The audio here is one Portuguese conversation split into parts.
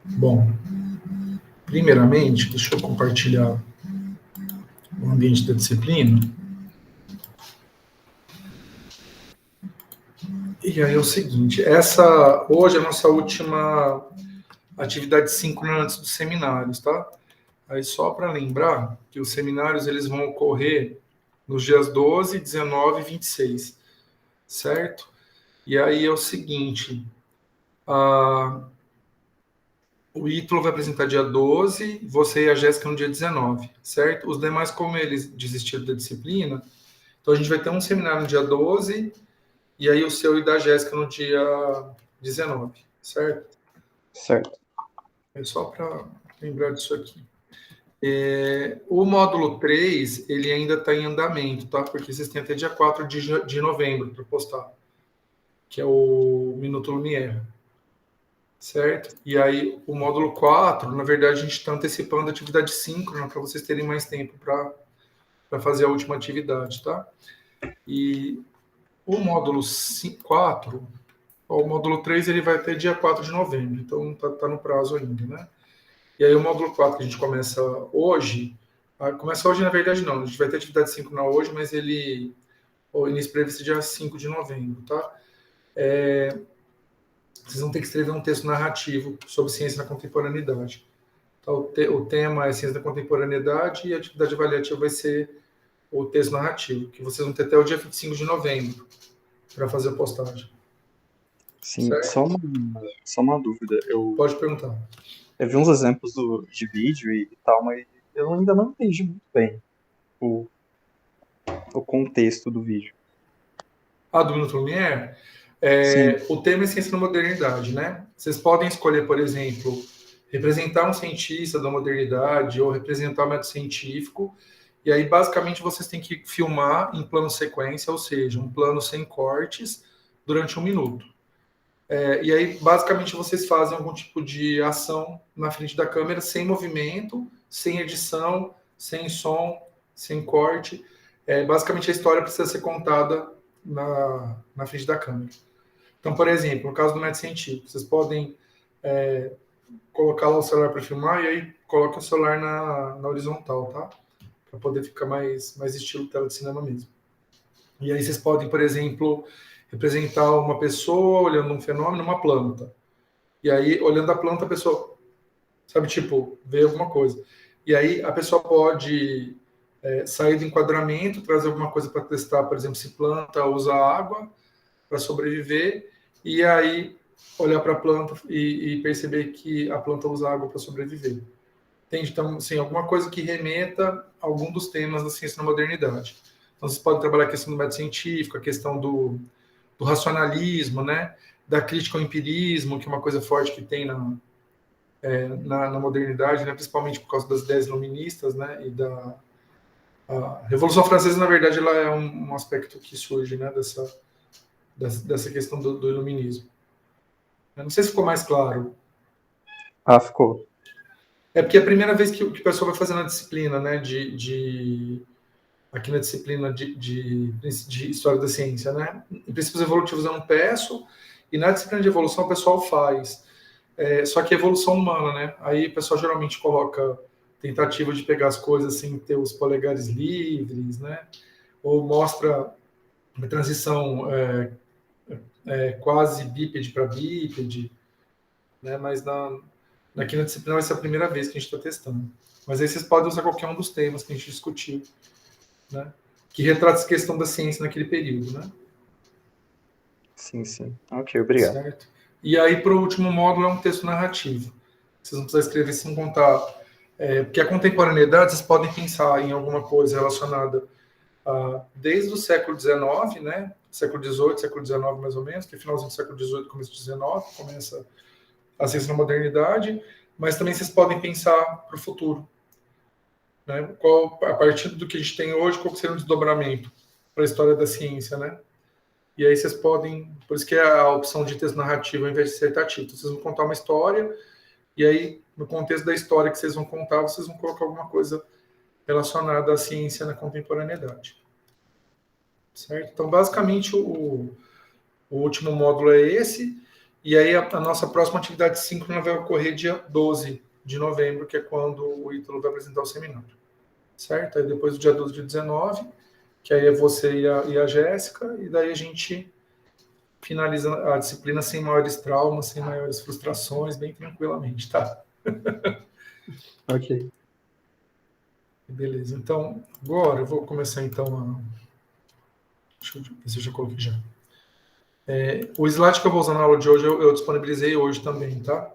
Bom, primeiramente, deixa eu compartilhar o ambiente da disciplina. E aí é o seguinte, hoje é a nossa última atividade síncrona antes dos seminários, tá? Aí só para lembrar que os seminários eles vão ocorrer nos dias 12, 19 e 26, certo? E aí é o seguinte, o Ítalo vai apresentar dia 12, você e a Jéssica no dia 19, certo? Os demais, como eles desistiram da disciplina, então a gente vai ter um seminário no dia 12, e aí o seu e da Jéssica no dia 19, certo? Certo. É só para lembrar disso aqui. O módulo 3, ele ainda está em andamento, tá? Porque vocês têm até dia 4 de novembro para postar, que é o Minuto Lumière, certo? E aí, o módulo 4, na verdade, a gente está antecipando a atividade síncrona para vocês terem mais tempo para fazer a última atividade, tá? E o módulo 4, o módulo 3, ele vai até dia 4 de novembro, então tá no prazo ainda, né? E aí o módulo 4 que a gente começa hoje, na verdade não, a gente vai ter atividade síncrona hoje, mas o início previsto dia 5 de novembro, tá? Vocês vão ter que escrever um texto narrativo sobre ciência na contemporaneidade. Então, o tema é ciência da contemporaneidade e a atividade avaliativa vai ser o texto narrativo, que vocês vão ter até o dia 25 de novembro para fazer a postagem. Sim, só uma dúvida. Pode perguntar. Eu vi uns exemplos de vídeo e tal, mas eu ainda não entendi muito bem o contexto do vídeo. Do Minuto Lumière? Sim. O tema é ciência da modernidade, né? Vocês podem escolher, por exemplo, representar um cientista da modernidade ou representar um método científico. E aí, basicamente, vocês têm que filmar em plano sequência, ou seja, um plano sem cortes, durante 1 minuto. E aí, basicamente, vocês fazem algum tipo de ação na frente da câmera, sem movimento, sem edição, sem som, sem corte. Basicamente, a história precisa ser contada na frente da câmera. Então, por exemplo, no caso do método científico, vocês podem colocar lá o celular para filmar e aí coloca o celular na horizontal, tá? Para poder ficar mais estilo tela de cinema mesmo. E aí vocês podem, por exemplo, representar uma pessoa olhando um fenômeno, uma planta. E aí, olhando a planta, a pessoa, sabe, tipo, vê alguma coisa. E aí a pessoa pode sair do enquadramento, trazer alguma coisa para testar, por exemplo, se planta usa água para sobreviver, e aí olhar para a planta e perceber que a planta usa água para sobreviver. Entende? Então, assim, alguma coisa que remeta a algum dos temas da ciência na modernidade. Então, vocês podem trabalhar a questão do método científico, a questão do racionalismo, né? Da crítica ao empirismo, que é uma coisa forte que tem na modernidade, né? Principalmente por causa das ideias iluministas, né? E a Revolução Francesa, na verdade, ela é um aspecto que surge, né? Dessa questão do iluminismo. Eu não sei se ficou mais claro. Ficou. É porque é a primeira vez que o pessoal vai fazer na disciplina, né? Aqui na disciplina de História da Ciência, né? Em princípios evolutivos eu não peço, e na disciplina de evolução o pessoal faz. Só que é evolução humana, né? Aí o pessoal geralmente coloca tentativa de pegar as coisas sem ter os polegares livres, né? Ou mostra uma transição quase bípede para bípede, né? Mas aqui na disciplina vai ser a primeira vez que a gente está testando. Mas aí vocês podem usar qualquer um dos temas que a gente discutiu, né? Que retrata essa questão da ciência naquele período, né? Sim, sim. Ok, obrigado. Certo. E aí, para o último módulo, é um texto narrativo. Vocês não precisam escrever sem contar. Porque a contemporaneidade, vocês podem pensar em alguma coisa relacionada desde o século XIX, né? Século XVIII, século XIX, mais ou menos, que é finalzinho do século XVIII, começo do XIX, começa a ciência na modernidade, mas também vocês podem pensar para o futuro. Né? A partir do que a gente tem hoje, qual seria o desdobramento para a história da ciência, né? E aí vocês podem, por isso que é a opção de texto narrativo ao invés de dissertativo. Então, vocês vão contar uma história, e aí, no contexto da história que vocês vão contar, vocês vão colocar alguma coisa relacionada à ciência na contemporaneidade. Certo? Então, basicamente, O último módulo é esse, e aí a nossa próxima atividade síncrona vai ocorrer dia 12 de novembro, que é quando o Ítalo vai apresentar o seminário. Certo? Aí depois do dia 12 de 19, que aí é você e a Jéssica, e daí a gente finaliza a disciplina sem maiores traumas, sem maiores frustrações, bem tranquilamente, tá? Ok. Beleza. Então, agora eu vou começar então a... Deixa eu ver se eu já coloquei já. O slide que eu vou usar na aula de hoje eu disponibilizei hoje também, tá?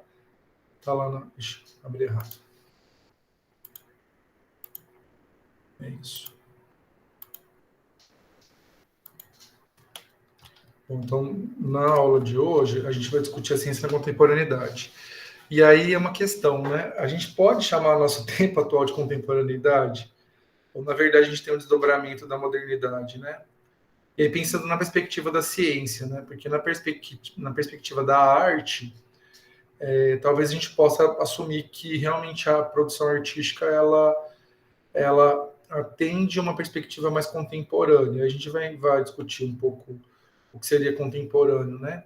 Tá lá na... Ixi, abri errado. É isso. Bom, então, na aula de hoje, a gente vai discutir a ciência da contemporaneidade. E aí é uma questão, né? A gente pode chamar nosso tempo atual de contemporaneidade? Ou, na verdade, a gente tem um desdobramento da modernidade, né? E aí, pensando na perspectiva da ciência, né? Porque na perspectiva da arte, talvez a gente possa assumir que realmente a produção artística, ela atende uma perspectiva mais contemporânea. A gente vai discutir um pouco o que seria contemporâneo, né?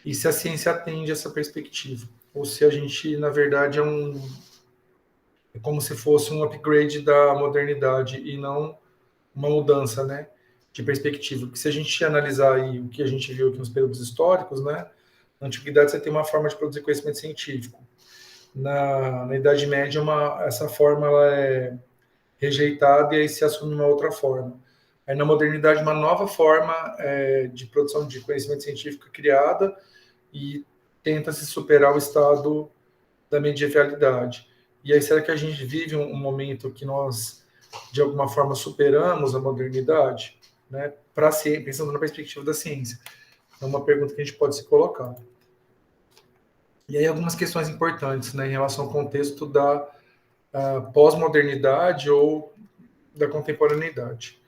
E se a ciência atende essa perspectiva. Ou se a gente, na verdade, é como se fosse um upgrade da modernidade e não uma mudança, né, de perspectiva. Porque se a gente analisar aí o que a gente viu aqui nos períodos históricos, né, na antiguidade você tem uma forma de produzir conhecimento científico. Na Idade Média, essa forma ela é rejeitada e aí se assume uma outra forma. Aí na modernidade, uma nova forma de produção de conhecimento científico é criada e tenta se superar o estado da medievalidade. E aí, será que a gente vive um momento que nós, de alguma forma, superamos a modernidade? Né? Pensando na perspectiva da ciência. É uma pergunta que a gente pode se colocar. E aí, algumas questões importantes, né, em relação ao contexto da pós-modernidade ou da contemporaneidade.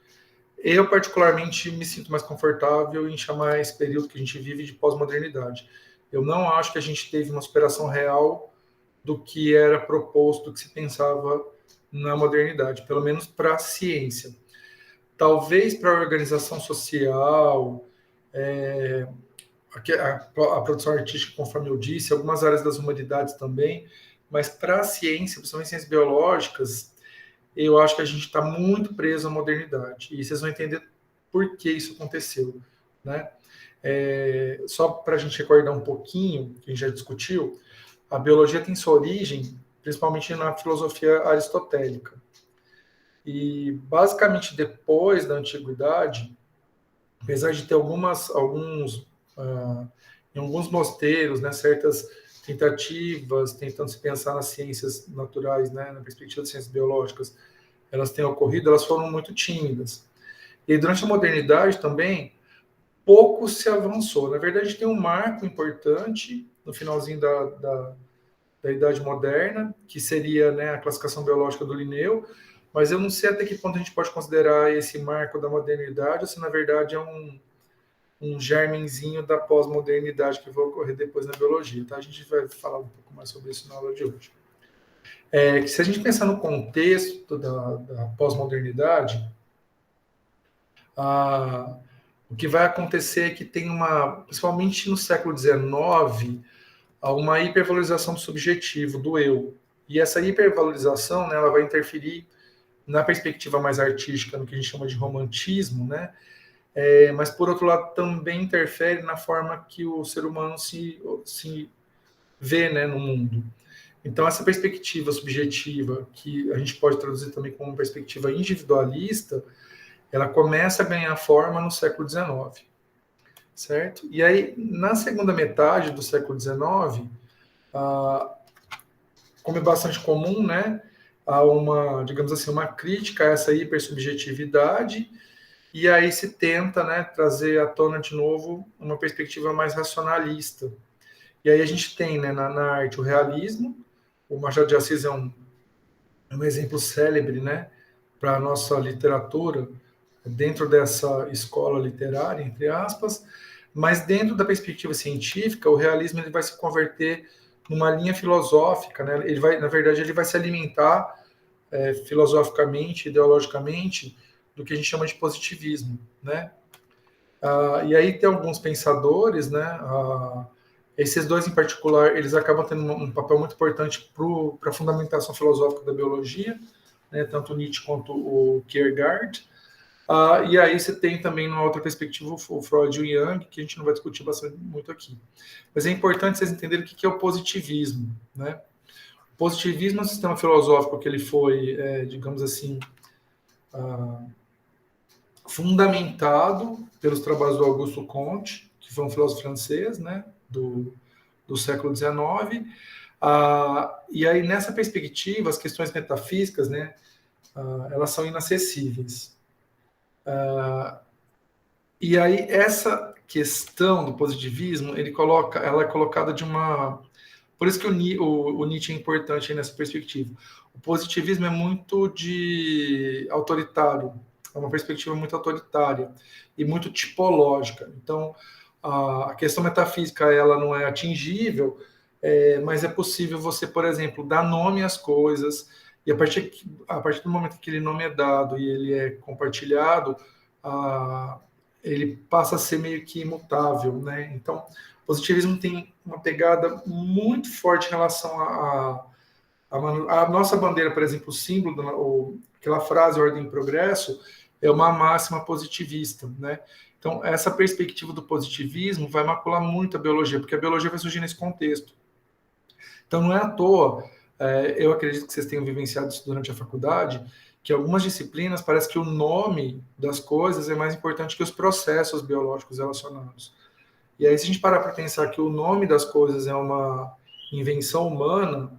Eu, particularmente, me sinto mais confortável em chamar esse período que a gente vive de pós-modernidade. Eu não acho que a gente teve uma superação real do que era proposto, do que se pensava na modernidade, pelo menos para a ciência. Talvez para a organização social, a produção artística, conforme eu disse, algumas áreas das humanidades também, mas para a ciência, principalmente ciências biológicas, eu acho que a gente está muito preso à modernidade. E vocês vão entender por que isso aconteceu, né? Só para a gente recordar um pouquinho, que a gente já discutiu, a biologia tem sua origem principalmente na filosofia aristotélica. E, basicamente, depois da antiguidade, apesar de ter em alguns mosteiros, né, certas tentativas, tentando se pensar nas ciências naturais, né, na perspectiva das ciências biológicas, elas têm ocorrido, elas foram muito tímidas. E durante a modernidade também, pouco se avançou. Na verdade, tem um marco importante no finalzinho da Idade Moderna, que seria, né, a classificação biológica do Linneu, mas eu não sei até que ponto a gente pode considerar esse marco da modernidade, ou se na verdade é um germenzinho da pós-modernidade que vai ocorrer depois na biologia. Tá? A gente vai falar um pouco mais sobre isso na aula de hoje. Que se a gente pensar no contexto da pós-modernidade, o que vai acontecer é que tem principalmente no século XIX, há uma hipervalorização do subjetivo, do eu. E essa hipervalorização, né, ela vai interferir na perspectiva mais artística, no que a gente chama de romantismo, né? Mas, por outro lado, também interfere na forma que o ser humano se vê, né, no mundo. Então, essa perspectiva subjetiva, que a gente pode traduzir também como perspectiva individualista, ela começa a ganhar forma no século XIX. Certo? E aí, na segunda metade do século XIX, como é bastante comum, né, há digamos assim, uma crítica a essa hipersubjetividade, e aí se tenta, né, trazer à tona de novo uma perspectiva mais racionalista. E aí a gente tem, né, na arte o realismo, o Machado de Assis é um exemplo célebre, né, para a nossa literatura, dentro dessa escola literária, entre aspas, mas dentro da perspectiva científica, o realismo ele vai se converter numa linha filosófica, né? Na verdade, ele vai se alimentar filosoficamente, ideologicamente, do que a gente chama de positivismo, né? E aí tem alguns pensadores, né? Esses dois em particular, eles acabam tendo um papel muito importante para a fundamentação filosófica da biologia, né? Tanto Nietzsche quanto o Kierkegaard. E aí você tem também, numa outra perspectiva, o Freud e o Jung, que a gente não vai discutir bastante muito aqui. Mas é importante vocês entenderem o que é o positivismo, né? O positivismo é um sistema filosófico que ele foi, digamos assim, fundamentado pelos trabalhos do Augusto Comte, que foi um filósofo francês, né, do século XIX. E aí, nessa perspectiva, as questões metafísicas, né, elas são inacessíveis. E aí, essa questão do positivismo, ela é colocada de uma... Por isso que o Nietzsche é importante nessa perspectiva. O positivismo é muito autoritário, é uma perspectiva muito autoritária e muito tipológica. Então, a questão metafísica ela não é atingível, mas é possível você, por exemplo, dar nome às coisas, e a partir do momento que aquele nome é dado e ele é compartilhado, ele passa a ser meio que imutável, né? Então, o positivismo tem uma pegada muito forte em relação a nossa bandeira, por exemplo, o símbolo, aquela frase ordem e progresso, é uma máxima positivista, né? Então, essa perspectiva do positivismo vai macular muito a biologia, porque a biologia vai surgir nesse contexto. Então, não é à toa, eu acredito que vocês tenham vivenciado isso durante a faculdade, que algumas disciplinas parece que o nome das coisas é mais importante que os processos biológicos relacionados. E aí, se a gente parar para pensar que o nome das coisas é uma invenção humana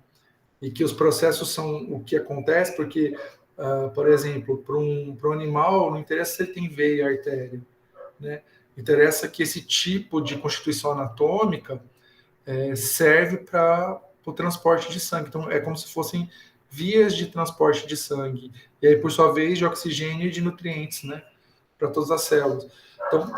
e que os processos são o que acontece, porque, por exemplo, para um animal, não interessa se ele tem veia e artéria, né? Interessa que esse tipo de constituição anatômica serve para o transporte de sangue. Então, é como se fossem vias de transporte de sangue. E aí, por sua vez, de oxigênio e de nutrientes, né? Para todas as células. Então,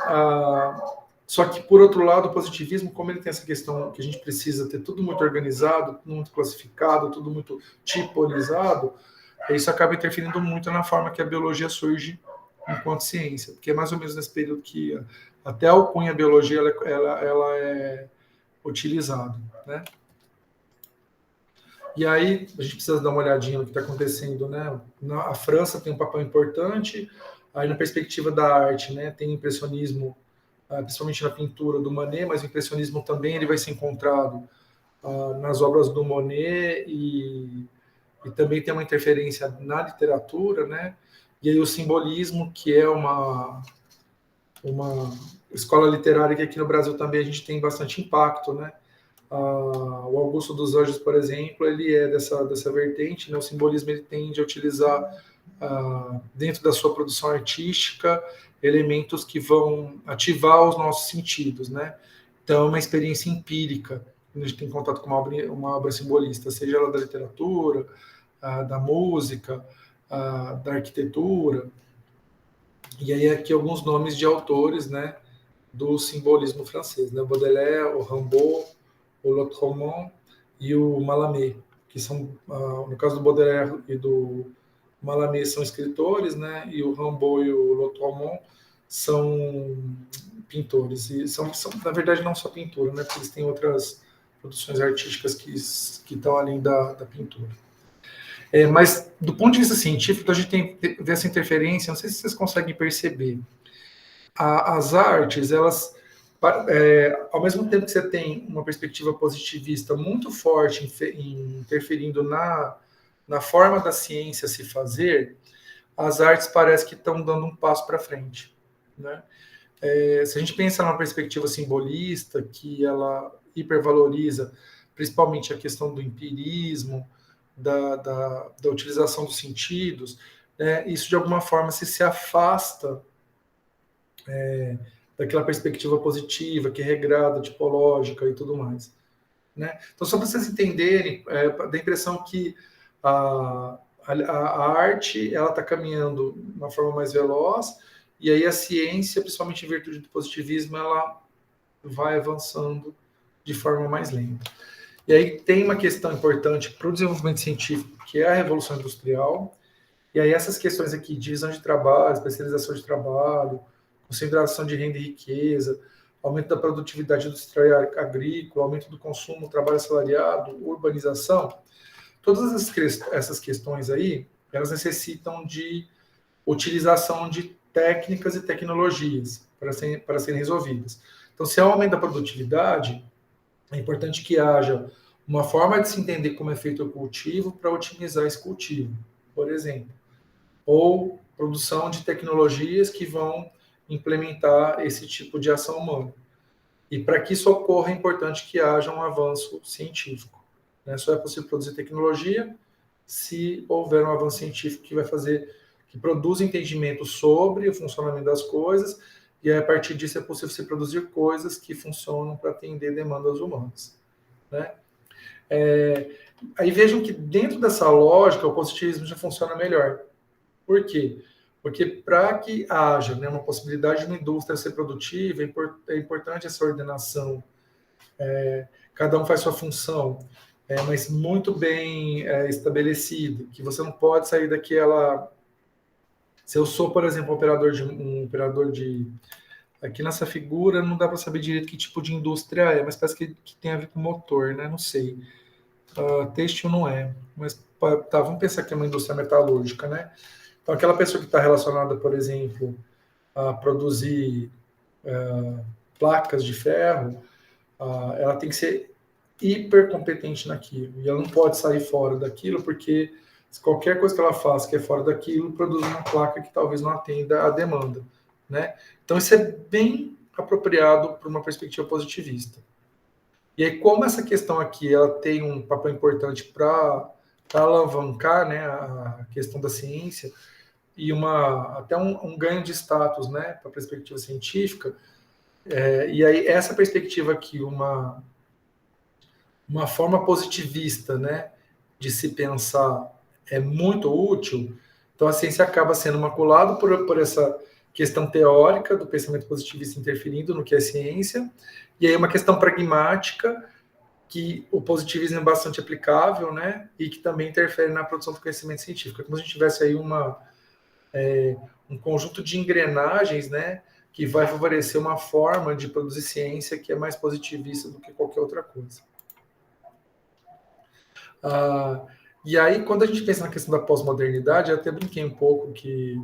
só que, por outro lado, o positivismo, como ele tem essa questão que a gente precisa ter tudo muito organizado, tudo muito classificado, tudo muito tipolizado, isso acaba interferindo muito na forma que a biologia surge enquanto ciência, porque é mais ou menos nesse período que até a alcunha biologia ela é utilizada, né? E aí, a gente precisa dar uma olhadinha no que está acontecendo, né? A França tem um papel importante, aí na perspectiva da arte, né? Tem impressionismo, principalmente na pintura do Manet, mas o impressionismo também ele vai ser encontrado nas obras do Monet e também tem uma interferência na literatura, né? E aí o simbolismo, que é uma escola literária que aqui no Brasil também a gente tem bastante impacto, né? O Augusto dos Anjos, por exemplo, ele é dessa vertente, né? O simbolismo ele tende a utilizar dentro da sua produção artística elementos que vão ativar os nossos sentidos, né? Então, é uma experiência empírica quando a gente tem contato com uma obra simbolista, seja ela da literatura, da música, da arquitetura. E aí aqui alguns nomes de autores, né, do simbolismo francês, né? Baudelaire, o Rimbaud, o Lautréamont e o Mallarmé, que são, no caso do Baudelaire e do Mallarmé, são escritores, né? E o Rimbaud e o Lautréamont são pintores. E são, na verdade, não só pintura, né? Porque eles têm outras produções artísticas que estão além da pintura. Mas, do ponto de vista científico, a gente tem essa interferência, não sei se vocês conseguem perceber. As artes, elas, ao mesmo tempo que você tem uma perspectiva positivista muito forte interferindo na forma da ciência se fazer, as artes parece que estão dando um passo para frente, né? Se a gente pensa numa perspectiva simbolista, que ela hipervaloriza principalmente a questão do empirismo, da utilização dos sentidos, né, isso de alguma forma se afasta daquela perspectiva positiva, que é regrada, tipológica e tudo mais, né? Então, só para vocês entenderem, dá a impressão que a arte ela está caminhando de uma forma mais veloz, e aí a ciência, principalmente em virtude do positivismo, ela vai avançando de forma mais lenta. E aí tem uma questão importante para o desenvolvimento científico, que é a Revolução Industrial, e aí essas questões aqui, divisão de trabalho, especialização de trabalho, concentração de renda e riqueza, aumento da produtividade industrial e agrícola, aumento do consumo, trabalho assalariado, urbanização, todas essas questões aí, elas necessitam de utilização de técnicas e tecnologias para serem resolvidas. Então, se há um aumento da produtividade, é importante que haja uma forma de se entender como é feito o cultivo para otimizar esse cultivo, por exemplo, ou produção de tecnologias que vão implementar esse tipo de ação humana. E para que isso ocorra, é importante que haja um avanço científico. Né? Só é possível produzir tecnologia se houver um avanço científico que vai fazer, que produza entendimento sobre o funcionamento das coisas, e aí, a partir disso é possível se produzir coisas que funcionam para atender demandas humanas. Né? Aí vejam que dentro dessa lógica o positivismo já funciona melhor. Por quê? Porque para que haja, né, uma possibilidade de uma indústria ser produtiva, é importante essa ordenação. Cada um faz sua função, mas muito bem estabelecida, que você não pode sair daquela... Se eu sou, por exemplo, um operador de... Aqui nessa figura não dá para saber direito que tipo de indústria é, mas parece que tem a ver com motor, né? Não sei. Têxtil não é, mas tá, vamos pensar que é uma indústria metalúrgica, né? Então, aquela pessoa que está relacionada, por exemplo, a produzir placas de ferro, ela tem que ser hiper competente naquilo. E ela não pode sair fora daquilo, porque qualquer coisa que ela faça que é fora daquilo, produz uma placa que talvez não atenda à demanda. Né? Então, isso é bem apropriado para uma perspectiva positivista. E aí, como essa questão aqui ela tem um papel importante para alavancar, né, a questão da ciência, e até um ganho de status, né, para a perspectiva científica. E aí essa perspectiva aqui, uma forma positivista, né, de se pensar é muito útil. Então a ciência acaba sendo maculada por essa questão teórica do pensamento positivista interferindo no que é ciência, e aí uma questão pragmática que o positivismo é bastante aplicável, né, e que também interfere na produção do conhecimento científico. É como se a gente tivesse aí um conjunto de engrenagens, né, que vai favorecer uma forma de produzir ciência que é mais positivista do que qualquer outra coisa. E aí, quando a gente pensa na questão da pós-modernidade, eu até brinquei um pouco que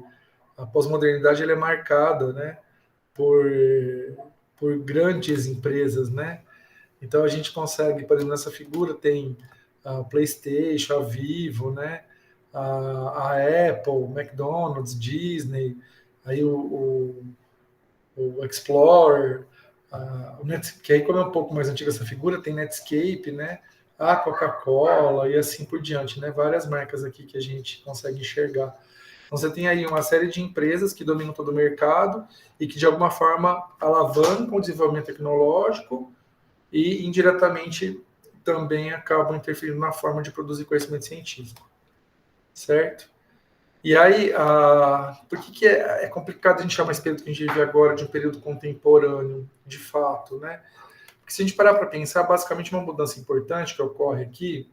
a pós-modernidade ela é marcada, né, por grandes empresas, né? Então a gente consegue, por exemplo, nessa figura tem a PlayStation, a Vivo, né? A Apple, McDonald's, Disney, aí o Explorer, que aí como é um pouco mais antiga essa figura, tem Netscape, né? A Coca-Cola e assim por diante, né? Várias marcas aqui que a gente consegue enxergar. Então você tem aí uma série de empresas que dominam todo o mercado e que de alguma forma alavancam o desenvolvimento tecnológico e indiretamente também acabam interferindo na forma de produzir conhecimento científico, certo? E aí, por que é complicado a gente chamar esse período que a gente vive agora de um período contemporâneo, de fato, né? Porque se a gente parar para pensar, basicamente uma mudança importante que ocorre aqui,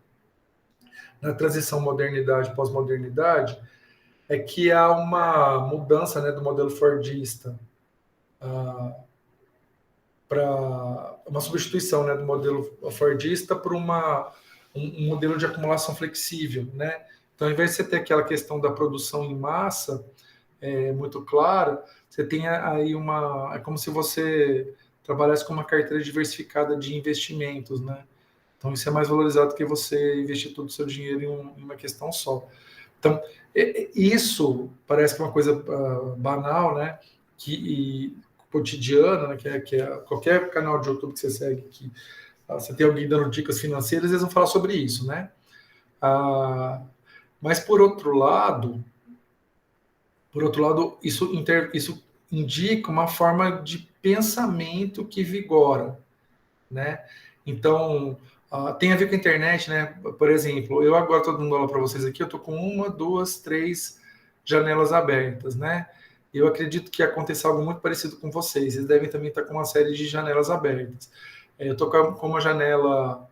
na transição modernidade pós-modernidade, é que há uma mudança, né, do modelo fordista para uma substituição, né, do modelo fordista por um modelo de acumulação flexível, né? Então, ao invés de você ter aquela questão da produção em massa muito clara, você tem aí é como se você trabalhasse com uma carteira diversificada de investimentos, né? Então, isso é mais valorizado que você investir todo o seu dinheiro em uma questão só. Então, isso parece que é uma coisa banal, né? Cotidiana, né? Que é qualquer canal de YouTube que você segue, que você tem alguém dando dicas financeiras, eles vão falar sobre isso, né? Mas por outro lado, isso indica uma forma de pensamento que vigora, né? Então, tem a ver com a internet, né? Por exemplo, eu agora estou dando aula para vocês aqui, eu estou com 1, 2, 3 janelas abertas, né? Eu acredito que aconteça algo muito parecido com vocês. Vocês devem também estar com uma série de janelas abertas. Eu estou com uma janela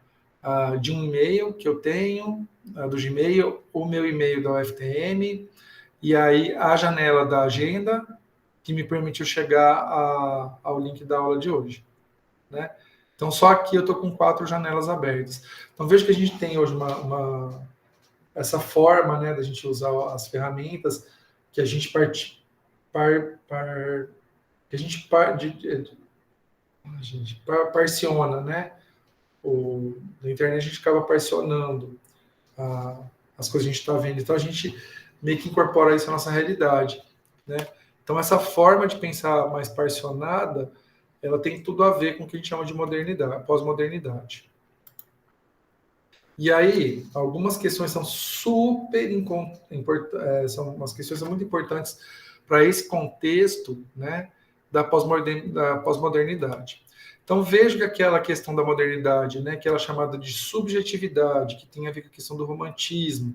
de um e-mail que eu tenho, do Gmail, o meu e-mail da UFTM, e aí a janela da agenda, que me permitiu chegar ao link da aula de hoje, né? Então, só aqui eu estou com 4 janelas abertas. Então, vejo que a gente tem hoje essa forma, né, da gente usar as ferramentas que a gente parciona, né? Na internet a gente acaba parcionando as coisas que a gente está vendo. Então, a gente meio que incorpora isso à nossa realidade, né? Então, essa forma de pensar mais parcionada, ela tem tudo a ver com o que a gente chama de modernidade, pós-modernidade. E aí, algumas questões são super importantes, são umas questões muito importantes para esse contexto, né, da pós-modernidade. Então, vejo que aquela questão da modernidade, né, que ela é chamada de subjetividade, que tem a ver com a questão do romantismo,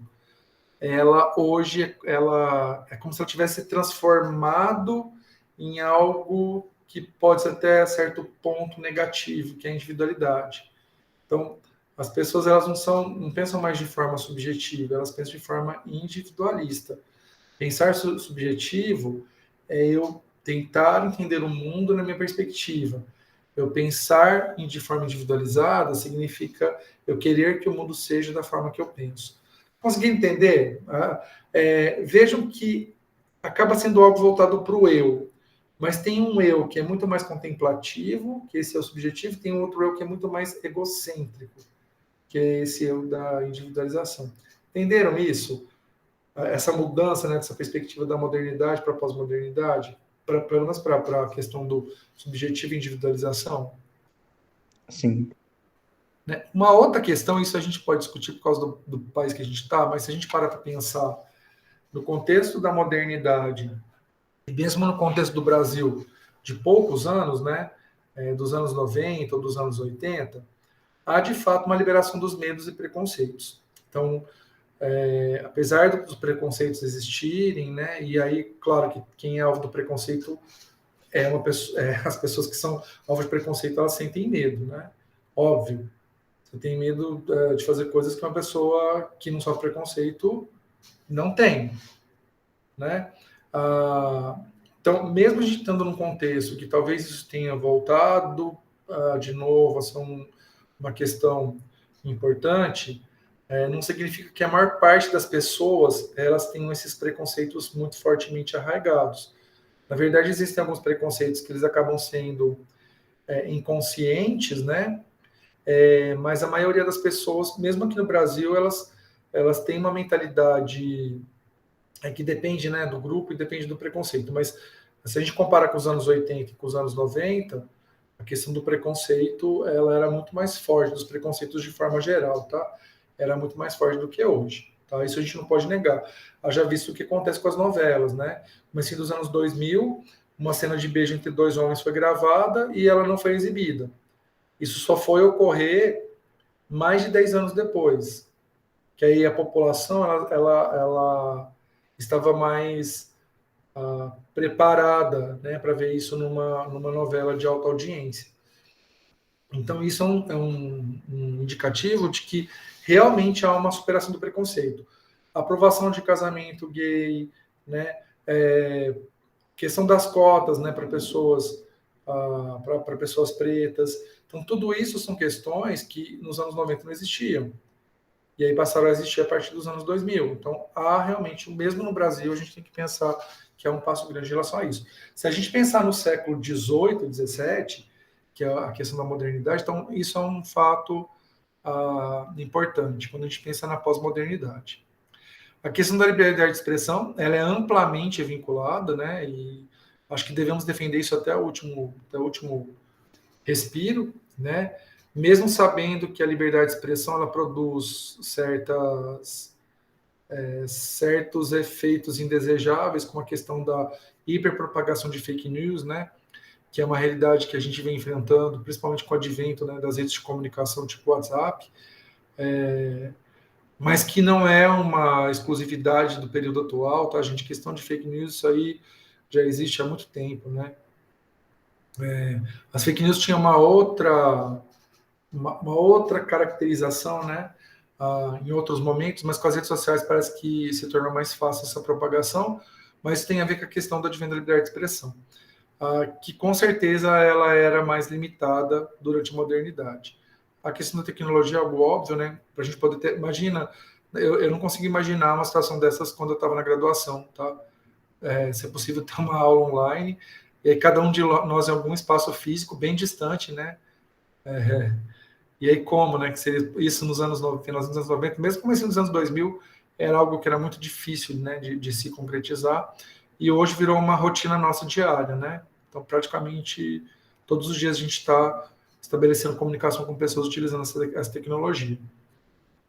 ela hoje ela é como se ela tivesse transformado em algo que pode ser até certo ponto negativo, que é a individualidade. Então, as pessoas elas não pensam mais de forma subjetiva, elas pensam de forma individualista. Pensar subjetivo é eu tentar entender o mundo na minha perspectiva. Eu pensar de forma individualizada significa eu querer que o mundo seja da forma que eu penso. Consegui entender? Vejam que acaba sendo algo voltado para o eu, mas tem um eu que é muito mais contemplativo, que esse é o subjetivo, tem outro eu que é muito mais egocêntrico, que é esse eu da individualização. Entenderam isso? Essa mudança, né, dessa perspectiva da modernidade para a pós-modernidade, pelo menos para a questão do subjetivo e individualização? Sim. Né? Uma outra questão, isso a gente pode discutir por causa do país que a gente está, mas se a gente parar para pensar no contexto da modernidade, e mesmo no contexto do Brasil de poucos anos, né, dos anos 90 ou dos anos 80, há de fato uma liberação dos medos e preconceitos. Então, apesar dos preconceitos existirem, né, e aí, claro que quem é alvo do preconceito as pessoas que são alvo de preconceito, elas sentem medo, né? Óbvio. Você tem medo de fazer coisas que uma pessoa que não sofre preconceito não tem, né? Então, mesmo a gente estando num contexto que talvez isso tenha voltado de novo a ser uma questão importante, não significa que a maior parte das pessoas elas tenham esses preconceitos muito fortemente arraigados. Na verdade, existem alguns preconceitos que eles acabam sendo inconscientes, né? Mas a maioria das pessoas, mesmo aqui no Brasil, elas têm uma mentalidade que depende, né, do grupo e depende do preconceito. Mas se a gente compara com os anos 80 e com os anos 90, a questão do preconceito ela era muito mais forte, dos preconceitos de forma geral, tá? Era muito mais forte do que hoje. Tá? Isso a gente não pode negar. Já visto o que acontece com as novelas, né? Comecinho dos anos 2000, uma cena de beijo entre 2 homens foi gravada e ela não foi exibida. Isso só foi ocorrer mais de 10 anos depois, que aí a população ela estava mais preparada, né, para ver isso numa novela de alta audiência. Então, isso é um indicativo de que realmente há uma superação do preconceito. Aprovação de casamento gay, né, questão das cotas, né, para pessoas pretas. Então, tudo isso são questões que nos anos 90 não existiam. E aí passaram a existir a partir dos anos 2000. Então, há realmente, mesmo no Brasil, a gente tem que pensar que é um passo grande em relação a isso. Se a gente pensar no século XVIII, XVII, que é a questão da modernidade, então isso é um fato importante quando a gente pensa na pós-modernidade. A questão da liberdade de expressão, ela é amplamente vinculada, né? E acho que devemos defender isso até o último respiro, né? Mesmo sabendo que a liberdade de expressão ela produz certos efeitos indesejáveis, como a questão da hiperpropagação de fake news, né? Que é uma realidade que a gente vem enfrentando, principalmente com o advento, né, das redes de comunicação tipo WhatsApp, mas que não é uma exclusividade do período atual, tá, gente? Questão de fake news, isso aí já existe há muito tempo, né? As fake news tinham uma outra caracterização, né? Em outros momentos, mas com as redes sociais parece que se tornou mais fácil essa propagação, mas tem a ver com a questão do advento da liberdade de expressão, que com certeza ela era mais limitada durante a modernidade. A questão da tecnologia é algo óbvio, né? Para a gente poder ter. Imagina, eu não consigo imaginar uma situação dessas quando eu estava na graduação, tá? Se é possível ter uma aula online, e aí cada um de nós em algum espaço físico bem distante, né? E aí como, né? Que seria isso nos anos 90, nos anos 90, mesmo começando nos anos 2000, era algo que era muito difícil, né? De se concretizar, e hoje virou uma rotina nossa diária, né? Então, praticamente todos os dias a gente está estabelecendo comunicação com pessoas utilizando essa tecnologia.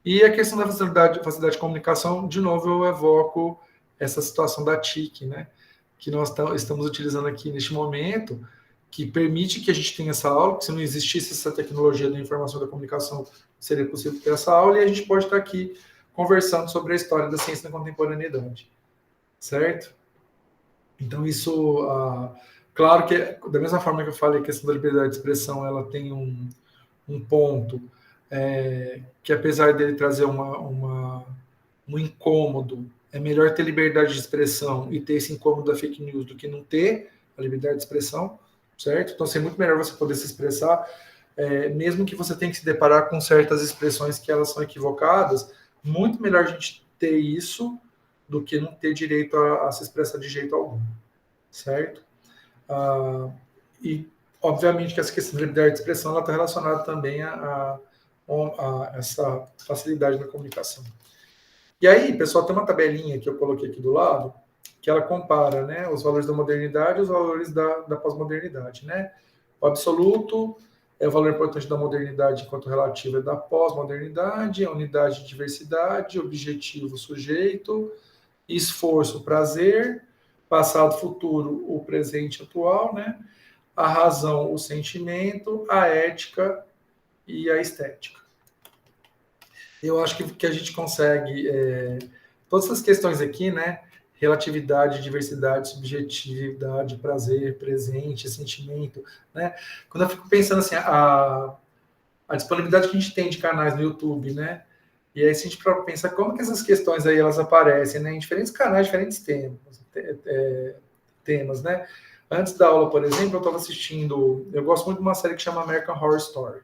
E a questão da facilidade de comunicação, de novo, eu evoco essa situação da TIC, né? Que nós estamos utilizando aqui neste momento, que permite que a gente tenha essa aula, que se não existisse essa tecnologia da informação e da comunicação, seria possível ter essa aula, e a gente pode estar aqui conversando sobre a história da ciência na contemporaneidade, certo? Então, isso, claro que, da mesma forma que eu falei, a questão da liberdade de expressão, ela tem um ponto que, apesar dele trazer um incômodo, é melhor ter liberdade de expressão e ter esse incômodo da fake news do que não ter a liberdade de expressão, certo? Então, é muito melhor você poder se expressar, mesmo que você tenha que se deparar com certas expressões que elas são equivocadas, muito melhor a gente ter isso do que não ter direito a se expressar de jeito algum, certo? E, obviamente, que essa questão de liberdade de expressão está relacionada também a essa facilidade na comunicação. E aí, pessoal, tem uma tabelinha que eu coloquei aqui do lado, que ela compara, né, os valores da modernidade e os valores da pós-modernidade, né? O absoluto é o valor importante da modernidade enquanto relativo é da pós-modernidade, a unidade de diversidade, objetivo, sujeito, esforço, prazer, passado, futuro, o presente, atual, né? A razão, o sentimento, a ética e a estética. Eu acho que a gente consegue todas essas questões aqui, né? Relatividade, diversidade, subjetividade, prazer, presente, sentimento, né? Quando eu fico pensando assim, a disponibilidade que a gente tem de canais no YouTube, né? E aí, se a gente pensa como que essas questões aí elas aparecem, né? Em diferentes canais, diferentes temas, né? Antes da aula, por exemplo, eu estava assistindo, eu gosto muito de uma série que chama American Horror Story.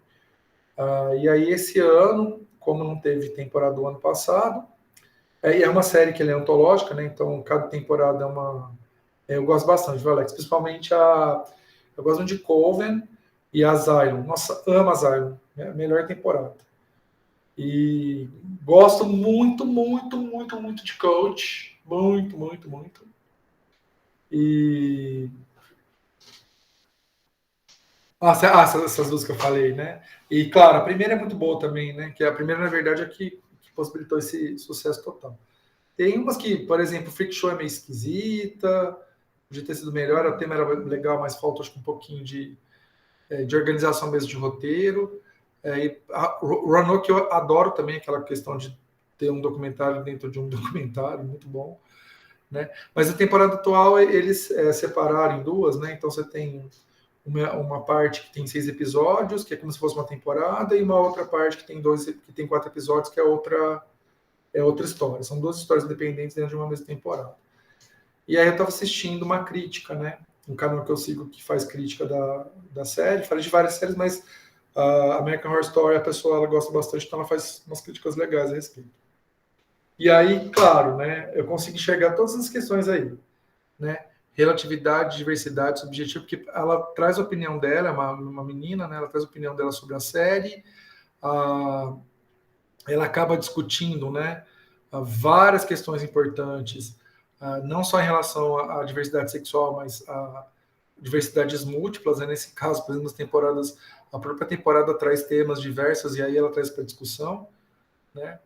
E aí, esse ano, como não teve temporada do ano passado, é uma série que é antológica, né? Então, cada temporada é uma... Eu gosto bastante, viu, Alex? Principalmente eu gosto de Coven e Asylum. Nossa, amo Asylum. É a melhor temporada. E gosto muito, muito, muito, muito de Coach. Muito, muito, muito. E... essas duas que eu falei, né? E, claro, a primeira é muito boa também, né? Que a primeira, na verdade, é que possibilitou esse sucesso total. Tem umas que, por exemplo, Freak Show é meio esquisita, podia ter sido melhor, o tema era legal, mas falta, acho que um pouquinho de organização mesmo de roteiro. Roanoke eu adoro também, aquela questão de ter um documentário dentro de um documentário, muito bom. Né? Mas a temporada atual, eles separaram em duas, né? Então você tem uma parte que tem 6 episódios, que é como se fosse uma temporada, e uma outra parte que tem 4 episódios, que é outra história. São 2 histórias independentes dentro de uma mesma temporada. E aí eu estava assistindo uma crítica, né? Um canal que eu sigo que faz crítica da série, fala de várias séries, mas a American Horror Story, a pessoa ela gosta bastante, então ela faz umas críticas legais a respeito. E aí, claro, né? Eu consigo enxergar todas as questões aí, né? Relatividade, diversidade, subjetivo, porque ela traz a opinião dela, é uma menina, né? Ela traz a opinião dela sobre a série, ela acaba discutindo, né? Várias questões importantes, não só em relação à diversidade sexual, mas a diversidades múltiplas, né? Nesse caso, por exemplo, nas temporadas, a própria temporada traz temas diversos e aí ela traz para discussão, né?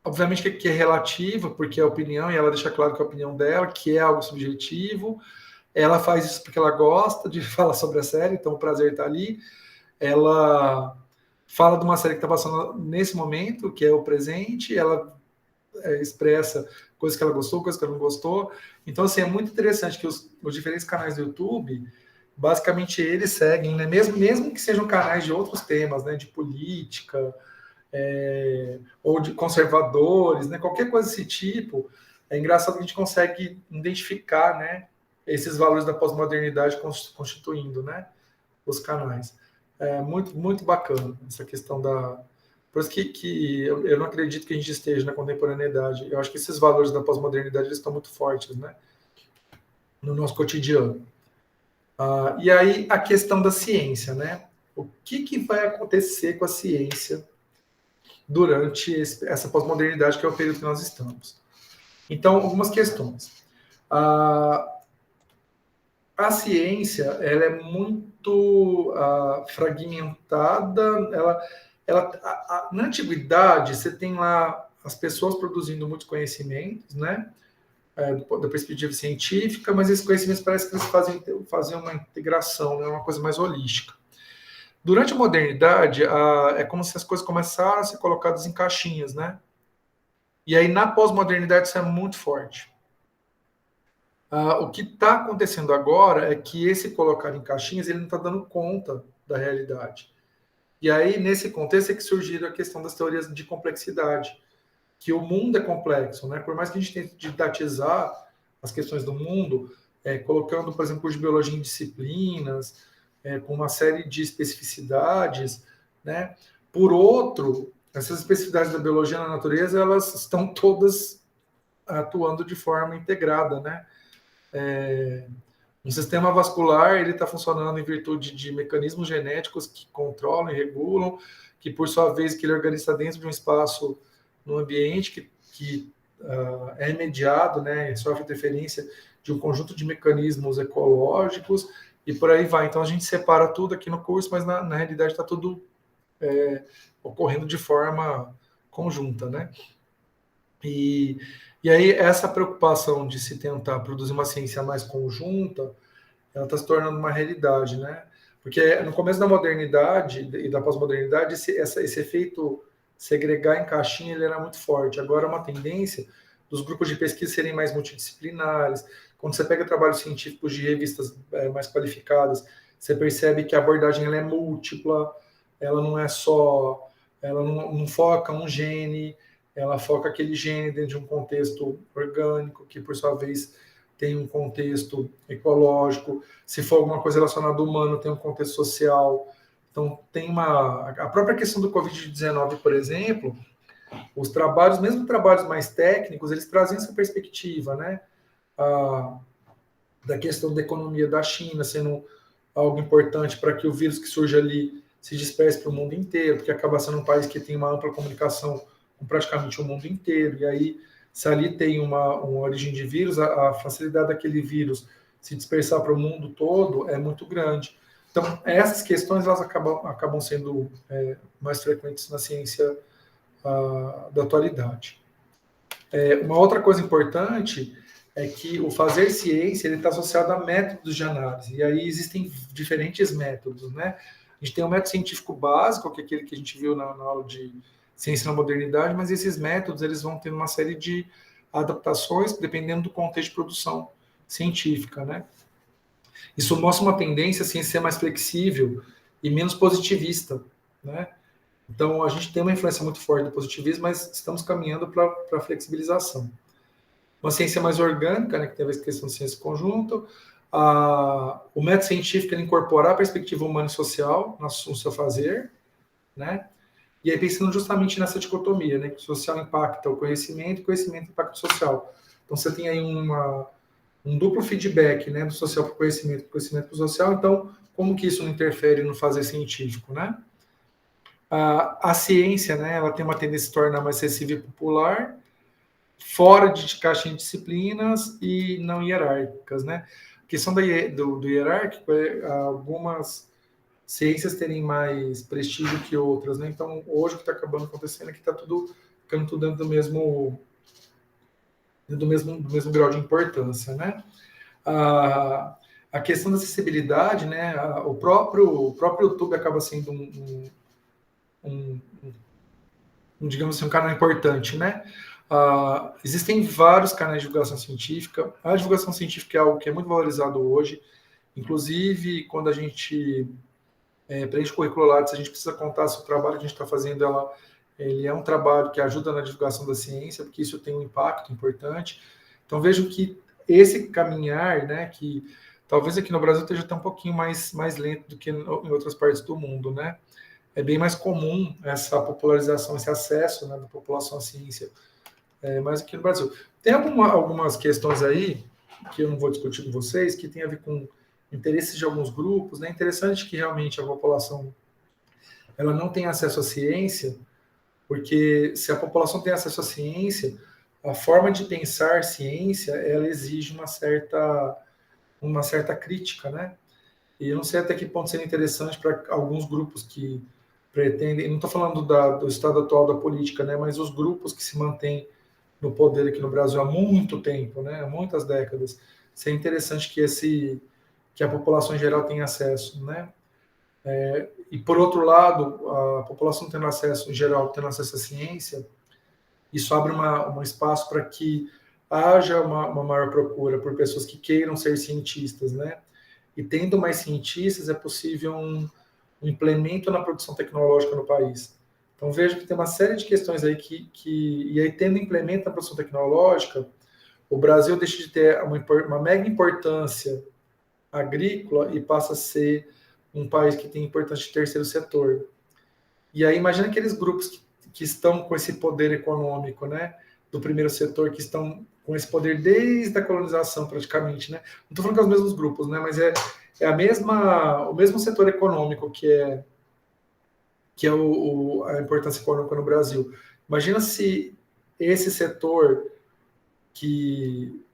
Obviamente que é relativa, porque é a opinião, e ela deixa claro que é a opinião dela, que é algo subjetivo. Ela faz isso porque ela gosta de falar sobre a série, então o prazer está ali. Ela fala de uma série que está passando nesse momento, que é o presente, ela expressa coisas que ela gostou, coisas que ela não gostou. Então, assim, é muito interessante que os diferentes canais do YouTube, basicamente, eles seguem, né? Mesmo que sejam canais de outros temas, né? De política, ou de conservadores, né? Qualquer coisa desse tipo, é engraçado que a gente consegue identificar, né, esses valores da pós-modernidade constituindo, né, os canais. É muito, muito bacana essa questão da... Por isso que eu não acredito que a gente esteja na contemporaneidade. Eu acho que esses valores da pós-modernidade eles estão muito fortes, né, no nosso cotidiano. E aí a questão da ciência, né? O que vai acontecer com a ciência durante essa pós-modernidade, que é o período que nós estamos? Então, algumas questões. A ciência ela é muito fragmentada. Na antiguidade, você tem lá as pessoas produzindo muitos conhecimentos, né? Da perspectiva científica, mas esses conhecimentos parece que eles fazem uma integração, né? Uma coisa mais holística. Durante a modernidade, é como se as coisas começaram a ser colocadas em caixinhas, né? E aí, na pós-modernidade, isso é muito forte. O que está acontecendo agora é que esse colocar em caixinhas, ele não está dando conta da realidade. E aí, nesse contexto, é que surgiram a questão das teorias de complexidade, que o mundo é complexo, né? Por mais que a gente tente didatizar as questões do mundo, colocando, por exemplo, curso de biologia em disciplinas, com uma série de especificidades, né? Por outro, essas especificidades da biologia na natureza, elas estão todas atuando de forma integrada, né? Um sistema vascular, ele está funcionando em virtude de mecanismos genéticos que controlam e regulam, que por sua vez, aquele organismo está dentro de um espaço, no ambiente que é mediado, né? Sofre interferência de um conjunto de mecanismos ecológicos, e por aí vai. Então a gente separa tudo aqui no curso, mas na realidade está tudo ocorrendo de forma conjunta, né? E aí essa preocupação de se tentar produzir uma ciência mais conjunta, ela está se tornando uma realidade, né? Porque no começo da modernidade e da pós-modernidade, esse efeito segregar em caixinha ele era muito forte. Agora é uma tendência dos grupos de pesquisa serem mais multidisciplinares. Quando você pega trabalhos científicos de revistas mais qualificadas, você percebe que a abordagem ela é múltipla, ela não é só, ela não foca um gene, ela foca aquele gene dentro de um contexto orgânico, que por sua vez tem um contexto ecológico. Se for alguma coisa relacionada ao humano, tem um contexto social. Então, tem a própria questão do Covid-19, por exemplo, os trabalhos, mesmo trabalhos mais técnicos, eles trazem essa perspectiva, né? Da questão da economia da China sendo algo importante para que o vírus que surge ali se disperse para o mundo inteiro, porque acaba sendo um país que tem uma ampla comunicação com praticamente o mundo inteiro, e aí, se ali tem uma origem de vírus, a facilidade daquele vírus se dispersar para o mundo todo é muito grande. Então, essas questões elas acabam sendo mais frequentes na ciência da atualidade. Uma outra coisa importante é que o fazer ciência está associado a métodos de análise, e aí existem diferentes métodos, né? A gente tem um método científico básico, que é aquele que a gente viu na aula de ciência na modernidade, mas esses métodos eles vão ter uma série de adaptações dependendo do contexto de produção científica, né? Isso mostra uma tendência assim, a ser mais flexível e menos positivista, né? Então a gente tem uma influência muito forte do positivismo, mas estamos caminhando para a flexibilização. Uma ciência mais orgânica, né, que tem a ver com a questão de ciência conjunta, o método científico ele incorporar a perspectiva humana e social no seu fazer, né? E aí pensando justamente nessa dicotomia, né, que o social impacta o conhecimento impacta o social. Então você tem aí um duplo feedback, né, do social para o conhecimento para o social. Então, como que isso não interfere no fazer científico, né? A ciência, né, ela tem uma tendência a se tornar mais acessível e popular, fora de caixinha de disciplinas e não hierárquicas, né? A questão do hierárquico é algumas ciências terem mais prestígio que outras, né? Então, hoje o que está acabando acontecendo é que está tudo ficando tudo dentro do mesmo grau de importância, né? A questão da acessibilidade, né? O próprio YouTube acaba sendo digamos assim, um canal importante, né? Existem vários canais de divulgação científica. A divulgação científica é algo que é muito valorizado hoje. Inclusive, quando a gente preenche o currículo Lattes, a gente precisa contar se o trabalho que a gente está fazendo ele é um trabalho que ajuda na divulgação da ciência, porque isso tem um impacto importante. Então, vejo que esse caminhar, né, que talvez aqui no Brasil esteja até um pouquinho mais lento do que em outras partes do mundo, né? É bem mais comum essa popularização, esse acesso, né, da população à ciência, mais aqui no Brasil. Tem algumas questões aí, que eu não vou discutir com vocês, que tem a ver com interesses de alguns grupos, né? É interessante que realmente a população ela não tem acesso à ciência, porque se a população tem acesso à ciência, a forma de pensar ciência, ela exige uma certa crítica, né? E eu não sei até que ponto seria interessante para alguns grupos que pretendem, não estou falando do estado atual da política, né? Mas os grupos que se mantêm no poder aqui no Brasil há muito tempo, né? Há muitas décadas. Seria interessante que a população em geral tenha acesso, né? E por outro lado, a população tendo acesso, em geral, tendo acesso à ciência, isso abre um espaço para que haja uma maior procura por pessoas que queiram ser cientistas, né? E tendo mais cientistas, é possível um implemento na produção tecnológica no país. Então, vejo que tem uma série de questões aí e aí, tendo implemento na produção tecnológica, o Brasil deixa de ter uma mega importância agrícola e passa a ser um país que tem importância de terceiro setor. E aí, imagina aqueles grupos que estão com esse poder econômico, né, do primeiro setor, que estão com esse poder desde a colonização, praticamente, né? Não estou falando que é os mesmos grupos, né, mas é o mesmo setor econômico que é a importância econômica no Brasil. Imagina se esse setor que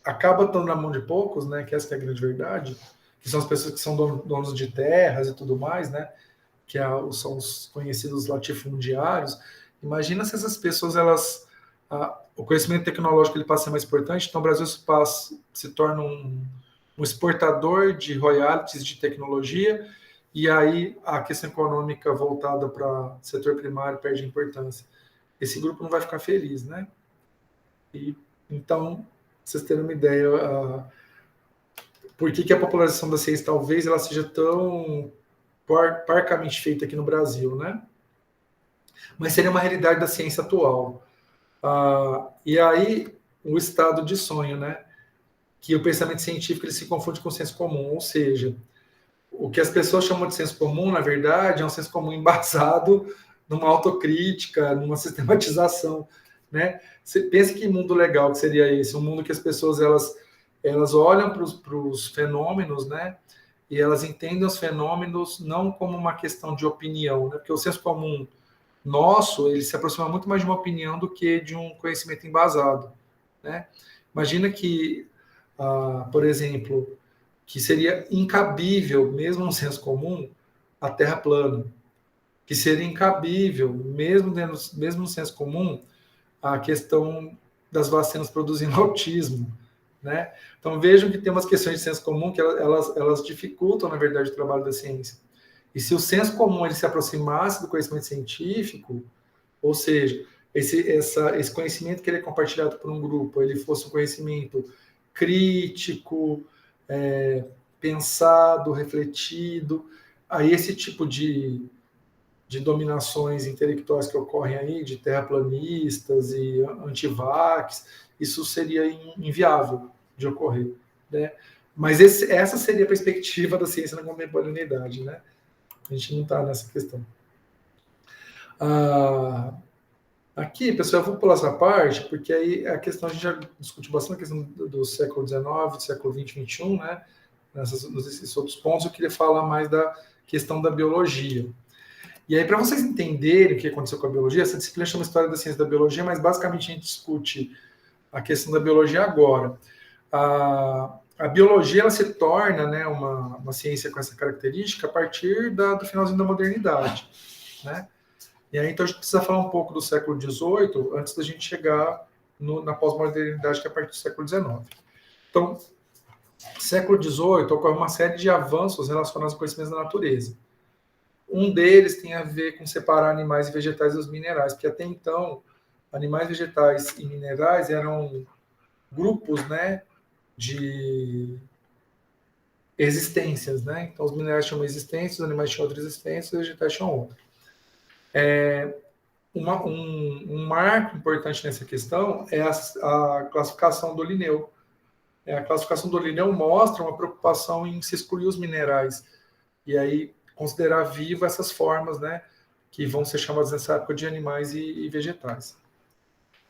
acaba estando na mão de poucos, né, que essa que é a grande verdade, que são as pessoas que são donos de terras e tudo mais, né, são os conhecidos latifundiários. Imagina se essas pessoas, o conhecimento tecnológico ele passa a ser mais importante, então o Brasil se torna um exportador de royalties de tecnologia, e aí a questão econômica voltada para o setor primário perde importância. Esse grupo não vai ficar feliz, né? E, então, vocês terem uma ideia, por que a popularização da ciência talvez ela seja tão parcamente feita aqui no Brasil, né? Mas seria uma realidade da ciência atual. E aí, o estado de sonho, né? Que o pensamento científico ele se confunde com o senso comum, ou seja, o que as pessoas chamam de senso comum, na verdade, é um senso comum embasado numa autocrítica, numa sistematização, né? Você pensa que mundo legal que seria esse, um mundo que as pessoas elas olham para os fenômenos, né? E elas entendem os fenômenos não como uma questão de opinião, né? Porque o senso comum nosso, ele se aproxima muito mais de uma opinião do que de um conhecimento embasado, né? Imagina que, por exemplo, que seria incabível, mesmo no senso comum, a Terra plana, que seria incabível, mesmo no senso comum, a questão das vacinas produzindo autismo, né? Então vejam que tem umas questões de senso comum que elas dificultam, na verdade, o trabalho da ciência. E se o senso comum ele se aproximasse do conhecimento científico, ou seja, esse conhecimento que ele é compartilhado por um grupo, ele fosse um conhecimento crítico, pensado, refletido, aí esse tipo de dominações intelectuais que ocorrem aí, de terraplanistas e antivax, isso seria inviável de ocorrer, né? Mas essa seria a perspectiva da ciência na contemporaneidade, né? A gente não está nessa questão. Aqui, pessoal, eu vou pular essa parte, porque aí a questão, a gente já discutiu bastante a questão do século XIX, do século XX, XXI, né? Nesses outros pontos, eu queria falar mais da questão da biologia. E aí, para vocês entenderem o que aconteceu com a biologia, essa disciplina chama História da Ciência da Biologia, mas basicamente a gente discute a questão da biologia agora. A biologia ela se torna, né, uma ciência com essa característica a partir do finalzinho da modernidade, né? E aí, então, a gente precisa falar um pouco do século XVIII antes da gente chegar na pós-modernidade, que é a partir do século XIX. Então, século XVIII ocorre uma série de avanços relacionados ao conhecimento da natureza. Um deles tem a ver com separar animais e vegetais dos minerais, porque até então, animais, vegetais e minerais eram grupos, né, de existências, né? Então, os minerais tinham uma existência, os animais tinham outra existência, os vegetais tinham outra. um marco importante nessa questão é a classificação do Linneu. A classificação do Linneu mostra uma preocupação em se excluir os minerais e aí considerar viva essas formas, né, que vão ser chamadas nessa época de animais e vegetais.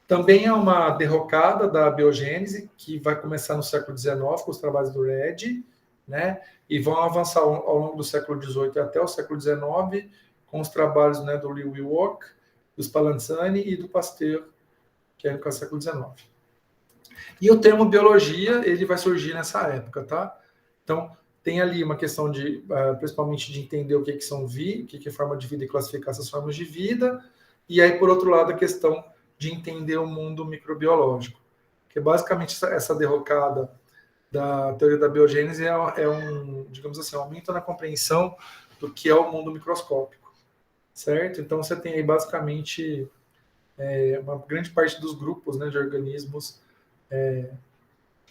Também é uma derrocada da biogênese, que vai começar no século XIX com os trabalhos do Redi, né, e vão avançar ao longo do século XVIII até o século XIX com os trabalhos, né, do Lewis, do Spallanzani e do Pasteur, que é no século XIX. E o termo biologia, ele vai surgir nessa época, tá? Então, tem ali uma questão de, principalmente, de entender o que são o que é forma de vida e classificar essas formas de vida, e aí, por outro lado, a questão de entender o mundo microbiológico, que basicamente essa derrocada da teoria da biogênese digamos assim, um aumento na compreensão do que é o mundo microscópico, certo? Então, você tem aí, basicamente, uma grande parte dos grupos, né, de organismos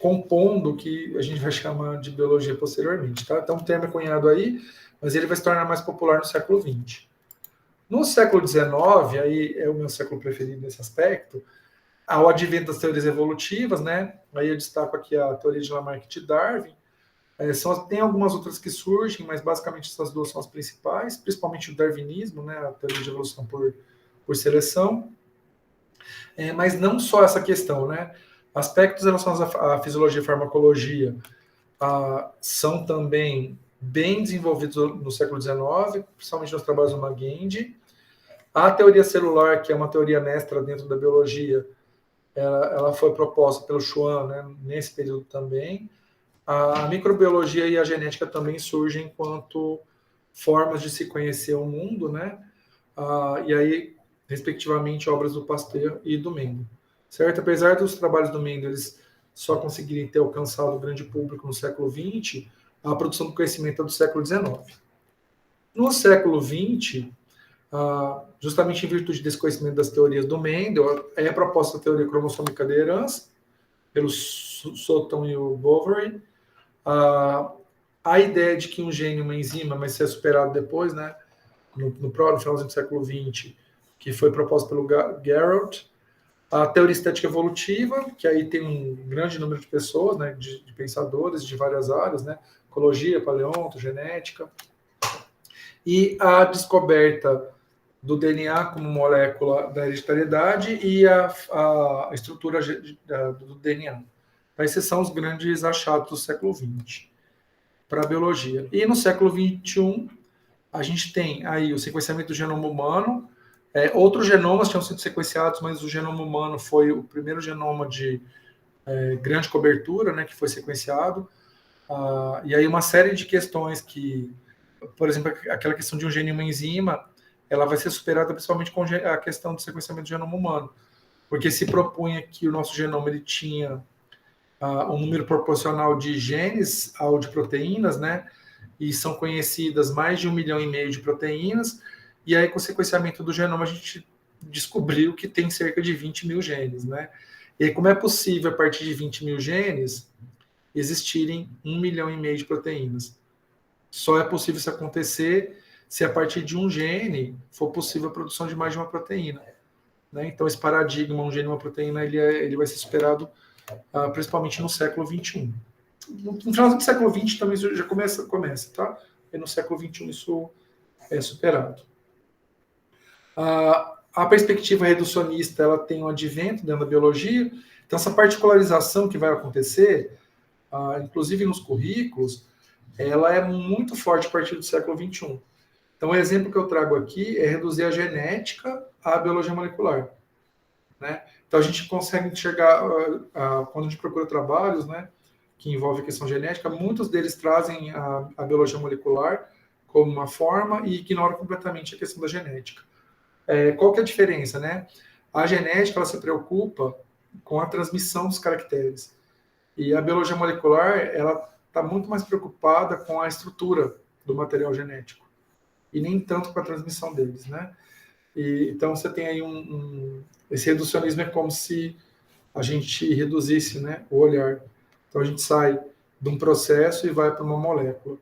compondo o que a gente vai chamar de biologia posteriormente. Tá? Então, o termo é cunhado aí, mas ele vai se tornar mais popular no século XX. No século XIX, aí é o meu século preferido nesse aspecto, ao advento das teorias evolutivas, né? Aí eu destaco aqui a teoria de Lamarck e de Darwin. Tem algumas outras que surgem, mas basicamente essas duas são as principais, principalmente o darwinismo, né? A teoria de evolução por seleção. Mas não só essa questão, né? Aspectos relacionados à fisiologia e farmacologia são também bem desenvolvidos no século XIX, principalmente nos trabalhos do Magendie. A teoria celular, que é uma teoria mestra dentro da biologia, ela foi proposta pelo Schwann, né, nesse período também. A microbiologia e a genética também surgem enquanto formas de se conhecer o mundo, né? E aí, respectivamente, obras do Pasteur e do Mendel. Certo? Apesar dos trabalhos do Mendel eles só conseguirem ter alcançado o grande público no século XX, a produção do conhecimento é do século XIX. No século XX, justamente em virtude desse conhecimento das teorias do Mendel, é proposta a teoria cromossômica da herança, pelo Sutton e o Bovary. A ideia de que um gene, uma enzima, vai ser superado depois, né, no finalzinho do século XX, que foi proposta pelo Gerald. A teoria estética evolutiva, que aí tem um grande número de pessoas, né, de pensadores de várias áreas, né, ecologia, paleonto, genética. E a descoberta do DNA como molécula da hereditariedade e a estrutura do DNA. Esses são os grandes achados do século XX para a biologia. E no século XXI, a gente tem aí o sequenciamento do genoma humano. Outros genomas tinham sido sequenciados, mas o genoma humano foi o primeiro genoma de grande cobertura, né, que foi sequenciado. E aí uma série de questões que, por exemplo, aquela questão de um gene e uma enzima, ela vai ser superada principalmente com a questão do sequenciamento do genoma humano, porque se propunha que o nosso genoma ele tinha um número proporcional de genes ao de proteínas, né? E são conhecidas mais de 1,5 milhão de proteínas, e aí com o sequenciamento do genoma a gente descobriu que tem cerca de 20 mil genes, né? E aí como é possível, a partir de 20 mil genes, existirem 1,5 milhão de proteínas? Só é possível isso acontecer se a partir de um gene for possível a produção de mais de uma proteína. Né? Então esse paradigma, um gene e uma proteína, ele vai ser superado principalmente no século XXI. No final do século XX também já começa, tá? E no século XXI isso é superado. A perspectiva reducionista ela tem um advento dentro da biologia, então essa particularização que vai acontecer, inclusive nos currículos, ela é muito forte a partir do século XXI. Então, o exemplo que eu trago aqui é reduzir a genética à biologia molecular. Né? Então, a gente consegue enxergar, quando a gente procura trabalhos, né, que envolvem a questão genética, muitos deles trazem a biologia molecular como uma forma e ignoram completamente a questão da genética. Qual que é a diferença? Né? A genética ela se preocupa com a transmissão dos caracteres. E a biologia molecular ela está muito mais preocupada com a estrutura do material genético e nem tanto com a transmissão deles, né? Então você tem aí esse reducionismo é como se a gente reduzisse, né, o olhar. Então a gente sai de um processo e vai para uma molécula,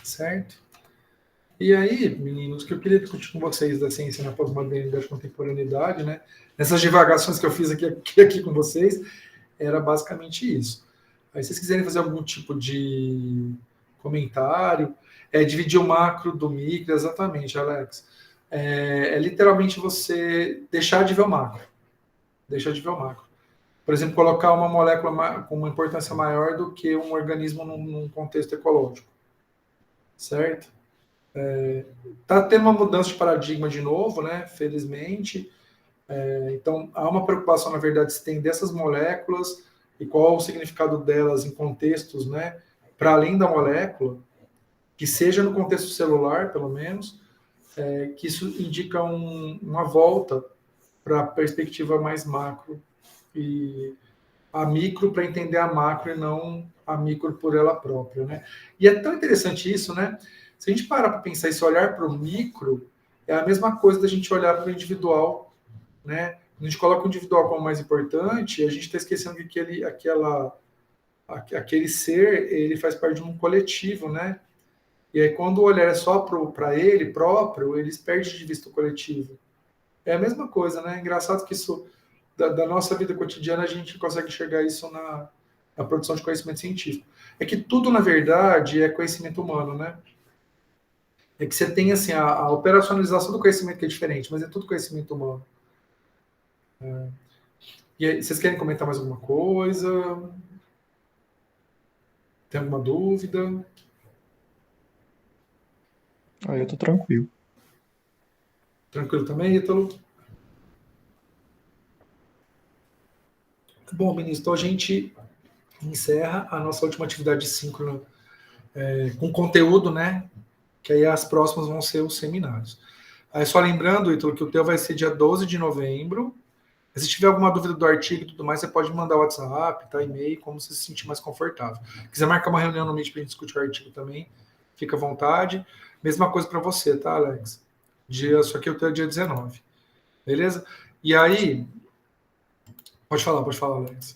certo? E aí, meninos, o que eu queria discutir com vocês da ciência na pós-modernidade e contemporaneidade, né? Nessas divagações que eu fiz aqui com vocês, era basicamente isso. Aí, se vocês quiserem fazer algum tipo de comentário, dividir o macro do micro, exatamente, Alex. É literalmente você deixar de ver o macro. Deixar de ver o macro. Por exemplo, colocar uma molécula com uma importância maior do que um organismo num contexto ecológico. Certo? Está tendo uma mudança de paradigma de novo, né? Felizmente. Então, há uma preocupação, na verdade, se tem dessas moléculas e qual o significado delas em contextos, né? Para além da molécula, que seja no contexto celular, pelo menos, que isso indica uma volta para a perspectiva mais macro e a micro para entender a macro e não a micro por ela própria, né? E é tão interessante isso, né? Se a gente parar para pensar e se olhar para o micro, é a mesma coisa da gente olhar para o individual, né? A gente coloca o individual como mais importante, a gente está esquecendo que aquele ser, ele faz parte de um coletivo, né? E aí, quando o olhar é só para ele próprio, eles perdem de vista o coletivo. É a mesma coisa, né? Engraçado que isso, da nossa vida cotidiana, a gente consegue enxergar isso na produção de conhecimento científico. É que tudo, na verdade, é conhecimento humano, né? É que você tem, assim, a operacionalização do conhecimento que é diferente, mas é tudo conhecimento humano. E aí, vocês querem comentar mais alguma coisa? Tem alguma dúvida? Aí eu tô tranquilo. Tranquilo também, Ítalo? Bom, ministro, então a gente encerra a nossa última atividade síncrona com conteúdo, né? Que aí as próximas vão ser os seminários. Aí só lembrando, Ítalo, que o teu vai ser dia 12 de novembro. Se tiver alguma dúvida do artigo e tudo mais, você pode mandar WhatsApp, tá, e-mail, como você se sentir mais confortável. Quiser marcar uma reunião no Meet para a gente discutir o artigo também, fica à vontade. Mesma coisa para você, tá, Alex? Só que o teu é dia 19. Beleza? E aí, pode falar, Alex.